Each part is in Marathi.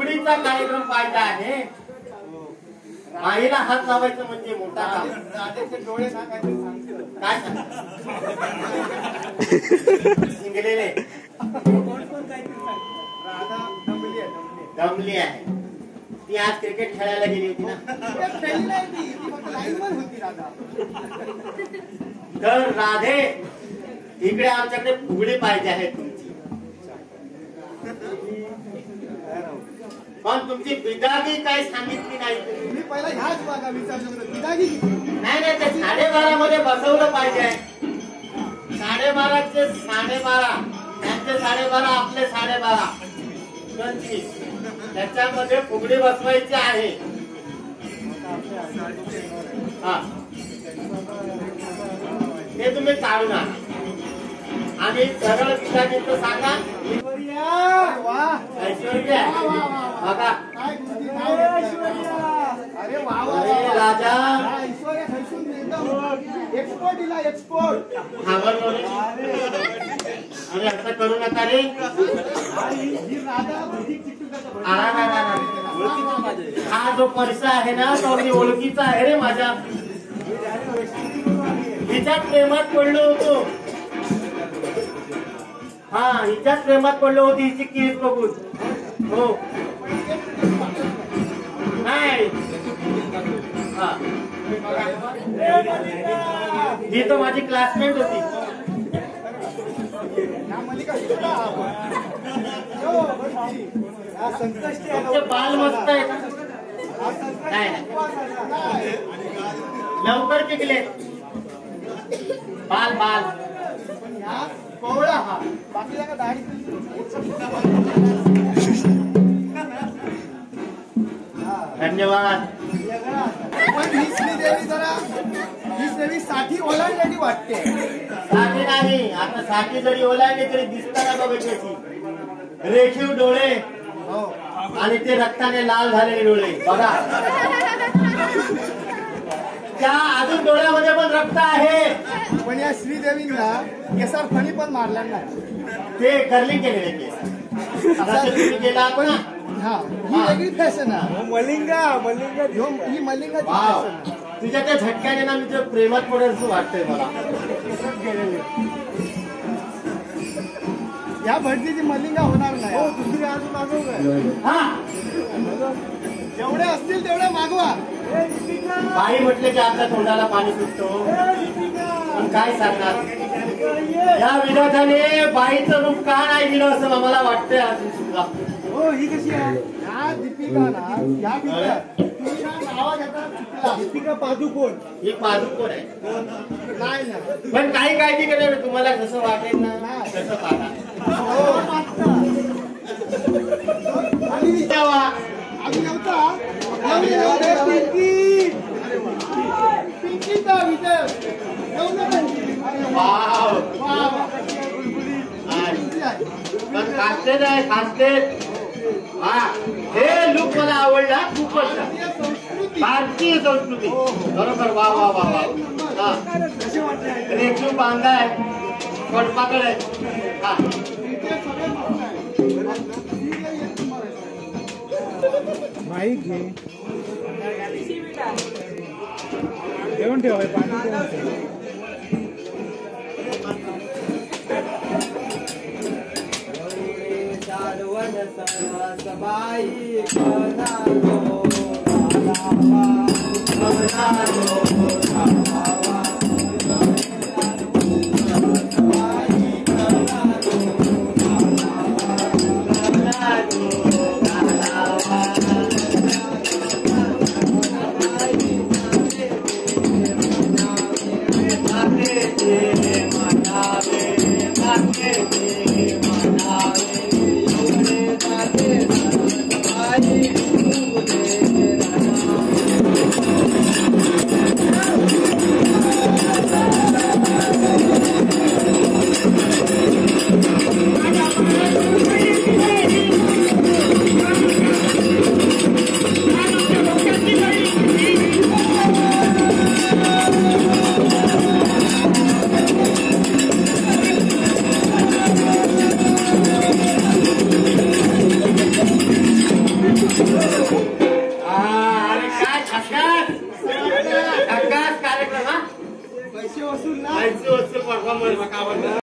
फुगडीचा कार्यक्रम पाहायचा आहे. आईला हात लावायचं म्हणजे मोठा काम. राधेचे डोळे ना काय काय शिंगलेले राधा दमली आहे दमली आहे. ती आज क्रिकेट खेळायला गेली होती ना. खेळली नाही ती फक्त लाईनवर होती राधा. तर राधे इकडे आमच्याकडे फुगडी पाहिजे आहे तुमची. पण तुमची बिदागी काय सांगितली नाही. मी पहिला ह्याच बघा विचारलं बिदागी नाही नाही ते 12:30 मध्ये बसवलं पाहिजे. 12:30चे 12:30 त्यांचे 12:30 आपले 12:30 25 त्याच्यामध्ये फुगडी बसवायची आहे. हा ते तुम्ही काढू ना. आणि सरळ बिदागीचं सांगा. ऐश्वर्या बघा अरे वा राजा ऐश्वर्या खर्चून एकदम एक्सपोर्ट दिला एक्सपोर्ट. घाबरलो रे. अरे असं करू नका रे. ही राधा हा जो पैसा आहे ना तो मी ओळखीचा आहे रे माझ्या. हिच्यात प्रेमात पडलो होतो. हा हिच्याच प्रेमात पडलो होती हिची केस बघून. हो नाही हा ही तर माझी क्लासमेट होती. बाल मस्त आहे नाही लवकर पिकले बाल बाल कोवळा हा बाकी का दाढी. धन्यवाद. पण ही श्रीदेवी जरा ही श्रीदेवी साठी ओलांडलेली वाटते. साठी नाही. आता साठी जरी ओलांडली तरी दिसताना बघायची. रेखीव डोळे आणि ते रक्ताने लाल झालेले डोळे बघा. त्या अजून डोळ्यामध्ये पण रक्त आहे. पण या श्रीदेवींना केसार फणी पण मारला नाही. ते कर्लिंग केलेले केस तुम्ही केला आपण. हा ही वेगळी फॅशन आहे. मलिंगा ही मलिंगाची वाव. फॅशन आहे. तुझ्या त्या झटक्याने ना मी तुझ्या प्रेमात पडेल असं वाटतंय मला. या भटजीची मलिंगा होणार नाही. दुसरी अजून मागव. हा जेवढे असतील तेवढे मागवा. बाई म्हटले की आपल्या तोंडाला पाणी सुटतो. पण काय सांगणार या विधाताने बाईचं रूप का नाही दिलं असं मला वाटतंय अजून सुद्धा. हो ही कशी आहे. ह्या दीपिका ना या तुम्ही नावा घेता दीपिका पादुकोण. ही पादुकोण आहे. नाही ना पण काही काळजी केलं तुम्हाला जसं वाटेल ना तसं पाहा. आणि तेव्हा आम्ही नव्हता पिंकी पिंकीचा विचार वाव. पण खासतेच आहे खासतेच. हा हे लुक मला आवडला खूपच. भारतीय संस्कृती बरोबर. वा वा वा वा. हा रेखीव बांधा आहे. फडपाकड आहे. हा माईक घे घेऊन ठेव पाणी सबाई वसूल ना पैसे वसूल परफॉर्मन्स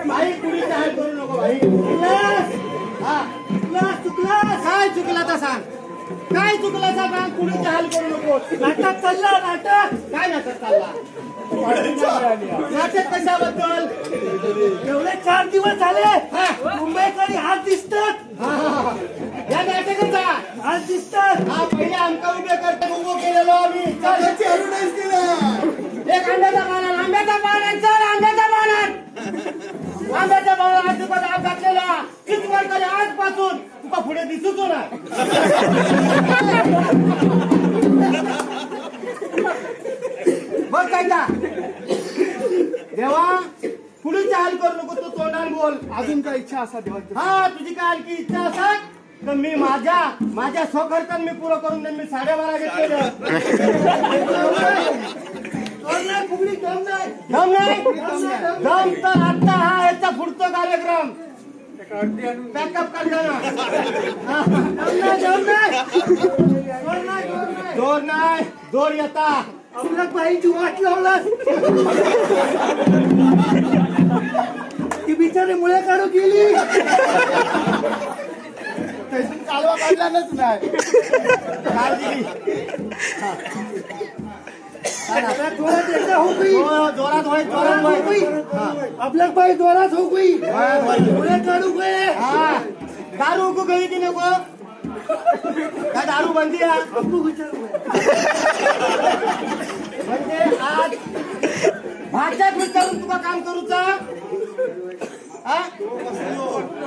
भाई कुणी काय करू नको भाई. चुकला काय चुकला तर सांग. काय चुकला सांग. कुणी हाल करू नको. नाटक चालला नाटक. काय नाटक चालला. नाटक कशाबद्दल. एवढे 4 दिवस झाले मुंबईकडे हात दिसतात. या नाटकाचा हात दिसतात. हा पहिले आमका उभे करता उभो केलेलो आम्ही. एक अंड्याचा पानात आंब्याचा पानात चल अंड्याचा पानात आंब्याच्या पानात तुका दाब घातलेला कितवर तरी आजपासून तुका पुढे दिसूच ना. बघ काय देवा पुढे हाल करू नको. तू तोंडाने बोल. अजून काय इच्छा असा देवा. हा तुझी काय आणखी इच्छा असा तर मी माझ्या स्वखर्चान मी पुरं करून देईन. मी 12.5 घेतलेलं. फुगडी दम नाही दम तर आता हा याचा पुढचा कार्यक्रम बॅकअप काढला. जोर नाही जोर येता. आपल्या बाईची वाट लावला ती बिचारी मुळे काढू गेली. कालवा काढलाच नाही. जोरात आपल्या पाय जोरात हो गई. काढू गए दारू को गई की नको. काय दारू बंदी आहे. म्हणजे आज भाषात विचारून तुला काम करूचा.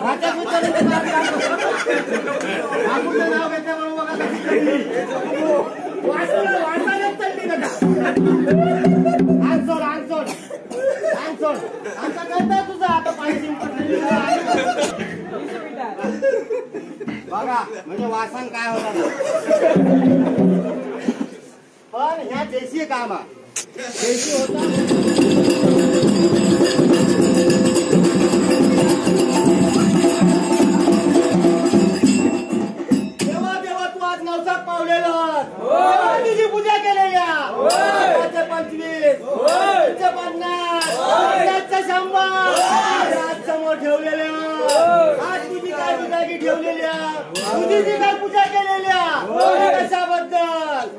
भाषात विचारून नाव घेतल्या म्हणून बघा वाचायलाच चालली का. आंसोड आता करता तुझं आता पाहिजे बघा. म्हणजे वासन काय होणार. पण ह्या देशी काम देशी होता. देवा तू आज नवसात पावलेलं तुझी पूजा केलेली आहे. मूर्तीची काय पूजा केलेल्या कशाबद्दल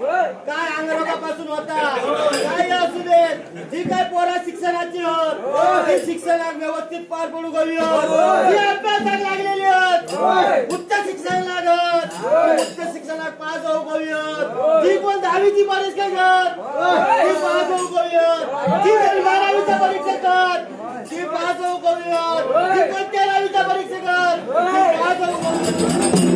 काय अंगरोगापासून होता काय असू देत जी काय पोरा शिक्षणाची होत ती शिक्षणात व्यवस्थित पार पडू गवी ती अभ्यासात लागलेली होत उच्च शिक्षण लागत उच्च शिक्षणात पास होऊ गवी जी कोण 10वीची परीक्षा घेत ती पास होऊ गवी जी कोण 12वीच्या परीक्षा करत ती पास होऊ गवी जी कोण 13वीच्या परीक्षा करत ती पास होऊ गवी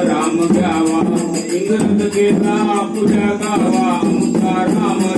राम गावा इंग्रज गेला पुऱ्या गावा राम